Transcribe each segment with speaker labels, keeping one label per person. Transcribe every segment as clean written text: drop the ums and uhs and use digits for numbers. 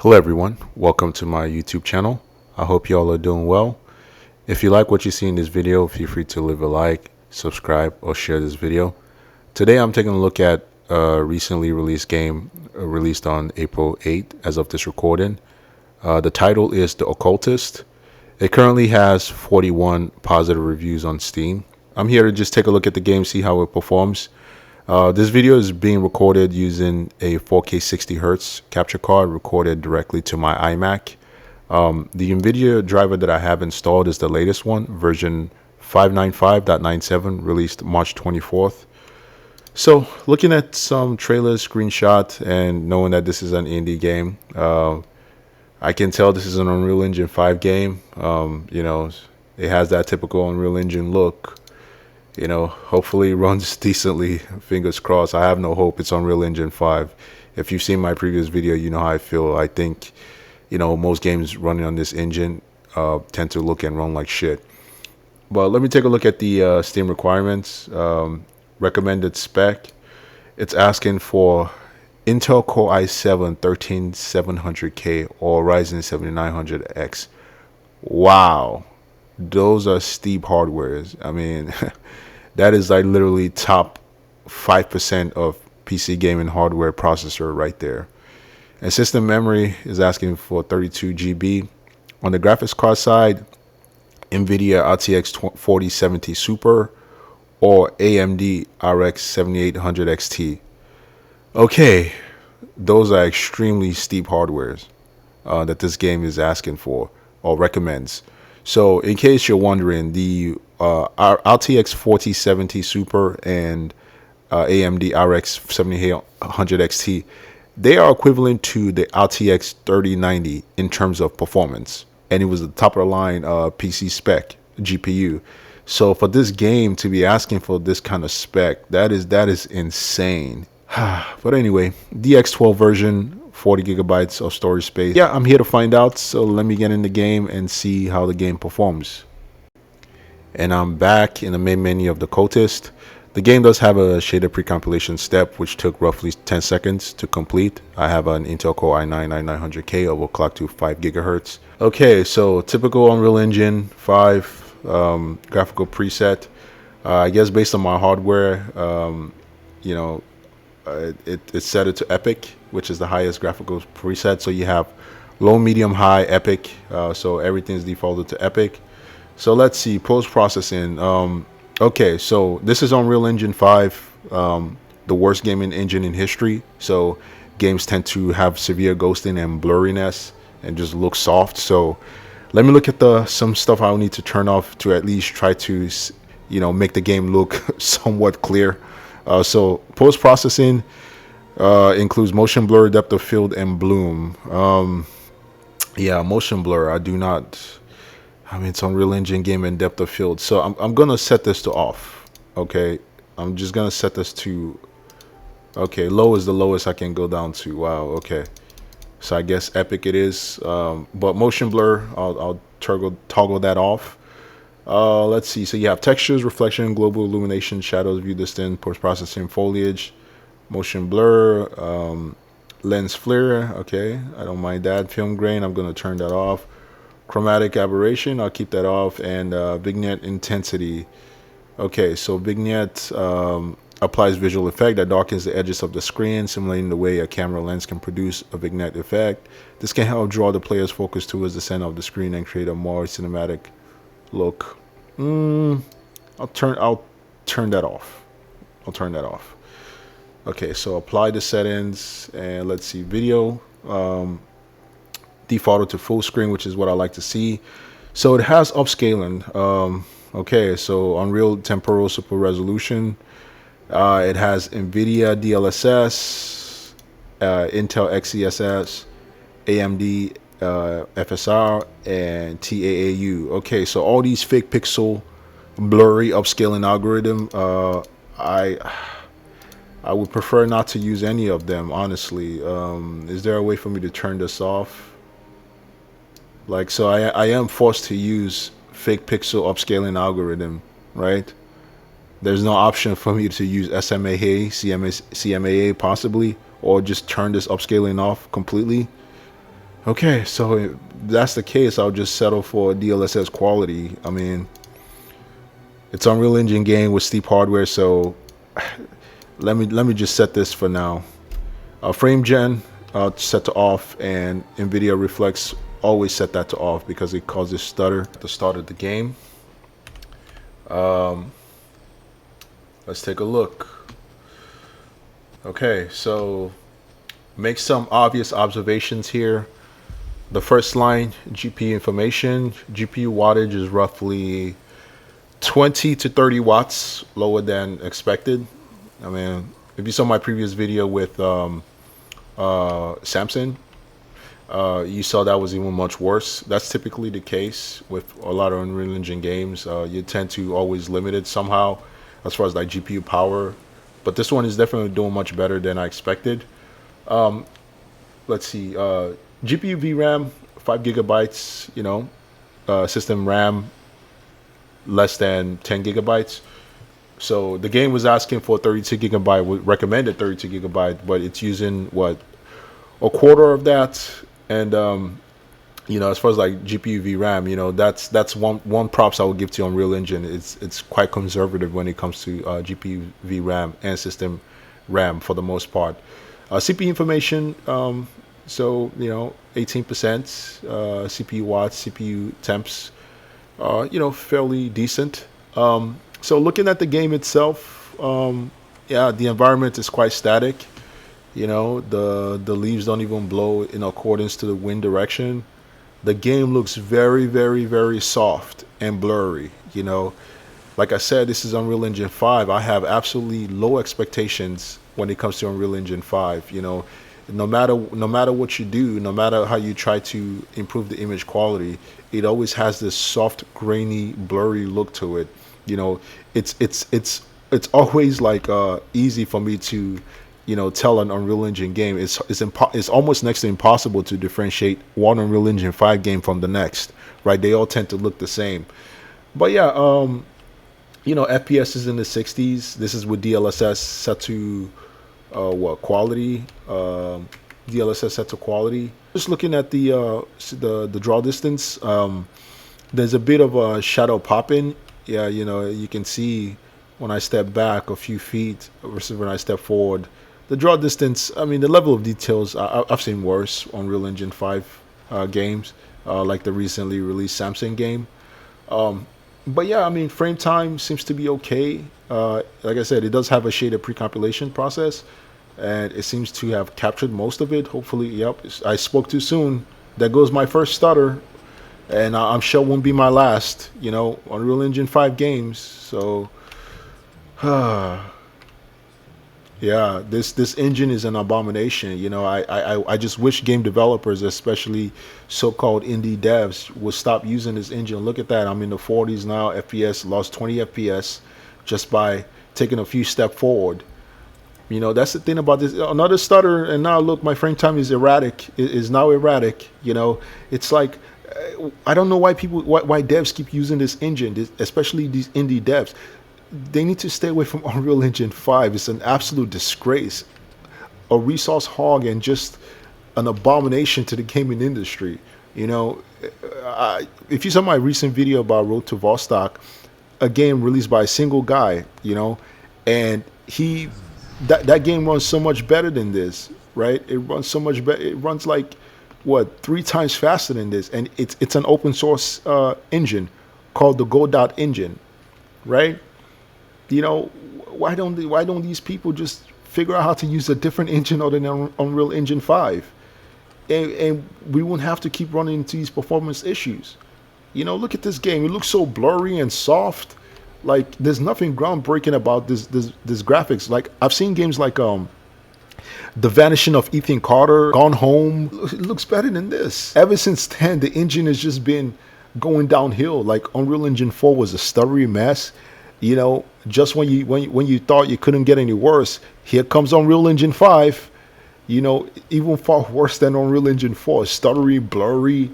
Speaker 1: Hello everyone, welcome to my YouTube channel. I hope y'all are doing well. If you like what you see in this video, feel free to leave a like, subscribe, or share this video. Today I'm taking a look at a recently released game released on April 8th as of this recording. The title is The Occultist. It currently has 41 positive reviews on Steam. I'm here to just take a look at the game, see how it performs. This video is being recorded using a 4K 60Hz capture card recorded directly to my iMac. The NVIDIA driver that I have installed is the latest one, version 595.97, released March 24th. So, looking at some trailers, screenshot, and knowing that this is an indie game, I can tell this is an Unreal Engine 5 game. It has that typical Unreal Engine look. Hopefully it runs decently, fingers crossed. I have no hope it's Unreal Engine 5. If you've seen my previous video, you know how I feel. I think, most games running on this engine tend to look and run like shit. But let me take a look at the Steam requirements. Recommended spec. It's asking for Intel Core i7 13700K or Ryzen 7900X. Wow. Those are steep hardwares. I mean, that is like literally top 5% of PC gaming hardware processor right there. And system memory is asking for 32 GB. On the graphics card side, NVIDIA RTX 4070 Super or AMD RX 7800 XT. Okay, those are extremely steep hardwares that this game is asking for or recommends. So in case you're wondering, the RTX 4070 Super and AMD RX 7800 XT, they are equivalent to the RTX 3090 in terms of performance. And it was the top of the line PC spec GPU. So for this game to be asking for this kind of spec, that is insane. But anyway, DX12 version, 40 gigabytes of storage space. Yeah, I'm here to find out, so let me get in the game and see how the game performs. And I'm back in the main menu of the Occultist. The game does have a shader pre-compilation step, which took roughly 10 seconds to complete. I have an Intel Core i9-9900K overclocked to 5 gigahertz. Okay, so typical Unreal Engine 5 graphical preset. I guess based on my hardware, it's set it to Epic, which is the highest graphical preset. So you have low, medium, high, Epic. So everything's defaulted to Epic. So let's see, post-processing. Okay, so this is Unreal Engine 5, the worst gaming engine in history. So games tend to have severe ghosting and blurriness and just look soft. So let me look at some stuff I'll need to turn off to at least try to, make the game look somewhat clear. So post-processing includes motion blur, depth of field, and bloom. Yeah, motion blur, it's Unreal Engine game and depth of field. So I'm going to set this to off. Okay, I'm just going to set this to, okay, low is the lowest I can go down to. Wow, okay. So I guess Epic it is. But motion blur, I'll toggle that off. Let's see. So you have textures, reflection, global illumination, shadows, view distance, post-processing, foliage, motion blur, lens flare. Okay, I don't mind that. Film grain, I'm going to turn that off. Chromatic aberration, I'll keep that off. And vignette intensity. Okay, so vignette applies visual effect that darkens the edges of the screen, simulating the way a camera lens can produce a vignette effect. This can help draw the player's focus towards the center of the screen and create a more cinematic look. I'll turn that off. I'll turn that off. Okay, so apply the settings and let's see, video defaulted to full screen, which is what I like to see. So it has upscaling. Okay, so Unreal Temporal Super Resolution. It has NVIDIA DLSS, Intel XeSS, AMD FSR, and TAAU. Okay, so all these fake pixel blurry upscaling algorithm, I would prefer not to use any of them, honestly. Is there a way for me to turn this off? Like, so I am forced to use fake pixel upscaling algorithm, right? There's no option for me to use CMAA possibly, or just turn this upscaling off completely. Okay, so if that's the case, I'll just settle for DLSS quality. I mean, it's Unreal Engine game with steep hardware, so let me just set this for now. Frame gen set to off, and NVIDIA Reflex always set that to off because it causes stutter at the start of the game. Let's take a look. Okay, so make some obvious observations here. The first line, GPU information. GPU wattage is roughly 20 to 30 watts lower than expected. I mean, if you saw my previous video with Samsung, you saw that was even much worse. That's typically the case with a lot of Unreal Engine games. You tend to always limit it somehow as far as like GPU power. But this one is definitely doing much better than I expected. Let's see. GPU VRAM, 5 gigabytes, system RAM less than 10 gigabytes. So the game was asking for 32 gigabyte, recommended 32 gigabyte, but it's using what, a quarter of that. And as far as like GPU VRAM, that's one props I would give to Unreal Engine. It's quite conservative when it comes to GPU VRAM and system RAM for the most part. CPU information, so 18%, CPU watts, CPU temps, fairly decent. So looking at the game itself, yeah, the environment is quite static. The leaves don't even blow in accordance to the wind direction. The game looks very, very, very soft and blurry. Like I said, this is Unreal Engine 5. I have absolutely low expectations when it comes to Unreal Engine 5. No matter what you do, no matter how you try to improve the image quality, it always has this soft, grainy, blurry look to it. It's always like easy for me to tell an Unreal Engine game. It's almost next to impossible to differentiate one Unreal Engine 5 game from the next, right? They all tend to look the same. But yeah, FPS is in the 60s. This is with DLSS set to quality. DLSS set to quality. Just looking at the draw distance, there's a bit of a shadow popping. Yeah, you can see when I step back a few feet versus when I step forward. The draw distance, I mean, the level of details, I've seen worse on Unreal Engine 5 games, like the recently released Samsung game. But yeah, I mean, frame time seems to be okay. Like I said, it does have a shaded pre-compilation process, and it seems to have captured most of it. Hopefully, yep. I spoke too soon. There goes my first stutter, and I'm sure it won't be my last. Unreal Engine 5 games. So, yeah, this engine is an abomination. I just wish game developers, especially so-called indie devs, would stop using this engine. Look at that. I'm in the 40s now. FPS lost 20 FPS just by taking a few steps forward. That's the thing about this. Another stutter, and now look, my frame time is erratic. It is now erratic. It's like I don't know why devs keep using this engine, especially these indie devs. They need to stay away from Unreal Engine 5. It's an absolute disgrace, a resource hog, and just an abomination to the gaming industry. If you saw my recent video about Road to Vostok, a game released by a single guy, and that game runs so much better than this, right? It runs so much better. It runs like 3 times faster than this, and it's an open source engine called the Godot engine, right? Why don't these people just figure out how to use a different engine other than Unreal Engine 5, and we won't have to keep running into these performance issues. Look at this game. It looks so blurry and soft. Like there's nothing groundbreaking about this graphics. Like I've seen games like The Vanishing of Ethan Carter, Gone Home. It looks better than this. Ever since then, the engine has just been going downhill. Like Unreal Engine 4 was a stuttery mess. Just when you thought you couldn't get any worse, here comes Unreal Engine 5. Even far worse than Unreal Engine 4, stuttery, blurry.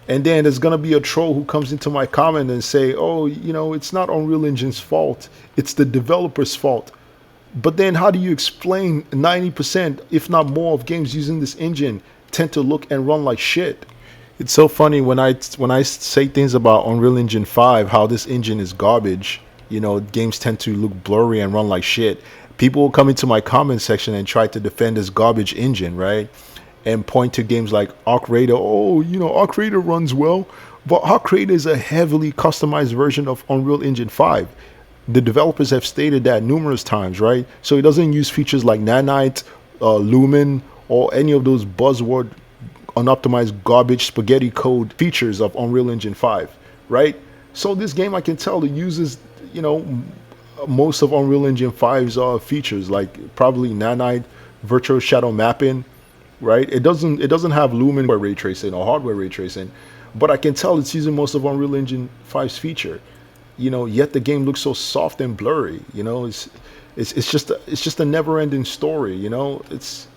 Speaker 1: And then there's gonna be a troll who comes into my comment and say, "Oh, it's not Unreal Engine's fault. It's the developer's fault."
Speaker 2: But then how do you explain 90%, if not more, of games using this engine tend to look and run like shit? It's so funny when I say things about Unreal Engine 5, how this engine is garbage. You know, games tend to look blurry and run like shit. People will come into my comment section and try to defend this garbage engine, right? And point to games like Arc Raider. Oh, you know, Arc Raider runs well, but Arc Raider is a heavily customized version of Unreal Engine 5. The developers have stated that numerous times, right? So it doesn't use features like Nanite, Lumen, or any of those buzzword unoptimized garbage spaghetti code features of Unreal Engine 5, right? So this game, I can tell, it uses, you know, most of Unreal Engine 5's features, like probably Nanite, virtual shadow mapping, right? It doesn't have Lumen ray tracing or hardware ray tracing, but I can tell it's using most of Unreal Engine 5's feature. You know, yet the game looks so soft and blurry. You know, it's just a never-ending story. You know, it's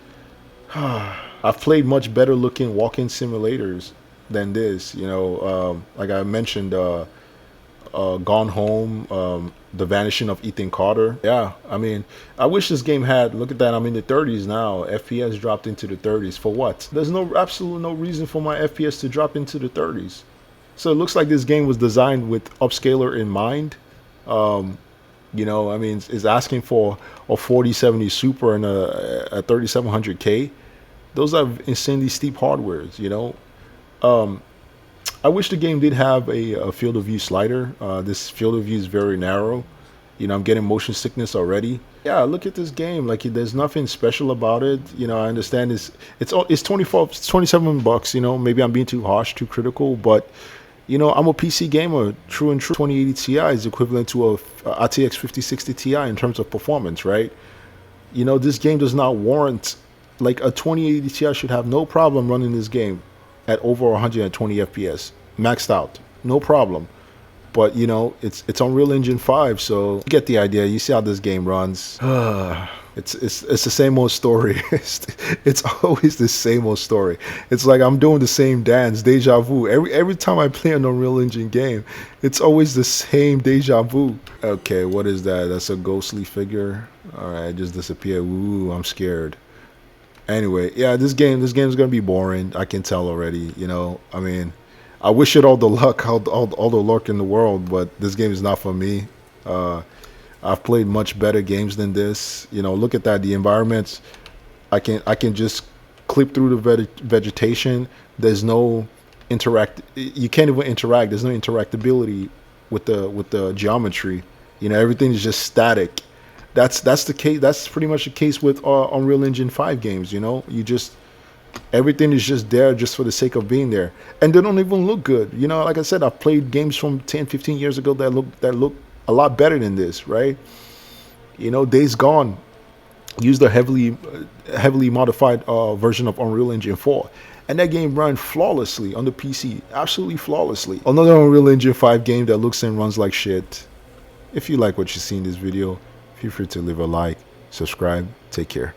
Speaker 2: I've played much better looking walking simulators than this. You know, like I mentioned, Gone Home, The Vanishing of Ethan Carter. Yeah, I mean, I wish this game had. Look at that, I'm in the 30s now. FPS dropped into the 30s for what? There's absolutely no reason for my FPS to drop into the 30s. So it looks like this game was designed with upscaler in mind. You know, I mean, it's asking for a 4070 Super and a 3700K. Those are insanely steep hardwares, you know. I wish the game did have a field of view slider. This field of view is very narrow. You know, I'm getting motion sickness already. Yeah, look at this game. Like, there's nothing special about it. You know, I understand it's 27 bucks. You know, maybe I'm being too harsh, too critical, but you know, I'm a PC gamer. True and true. 2080 Ti is equivalent to a RTX 5060 Ti in terms of performance, right? You know, this game does not warrant, like, a 2080 Ti should have no problem running this game at over 120 FPS, maxed out, no problem. But you know, it's Unreal Engine 5, so you get the idea. You see how this game runs. It's the same old story. It's always the same old story. It's like I'm doing the same dance, deja vu. Every time I play an Unreal Engine game, it's always the same deja vu. Okay, what is that? That's a ghostly figure. All right, it just disappeared. Ooh, I'm scared. Anyway, yeah, this game's gonna be boring. I can tell already. You know, I mean, I wish it all the luck, all the luck in the world, but this game is not for me. I've played much better games than this. You know, look at that. The environments, I can just clip through the vegetation. There's no interact. You can't even interact. There's no interactability with the geometry. You know, everything is just static. That's the case. That's pretty much the case with Unreal Engine 5 games. You know, everything is just there just for the sake of being there, and they don't even look good. You know, like I said, I've played games from 10, 15 years ago that look a lot better than this, right? You know, Days Gone used a heavily modified version of Unreal Engine 4, and that game ran flawlessly on the PC, absolutely flawlessly. Another Unreal Engine 5 game that looks and runs like shit. If you like what you see in this video, feel free to leave a like, subscribe. Take care.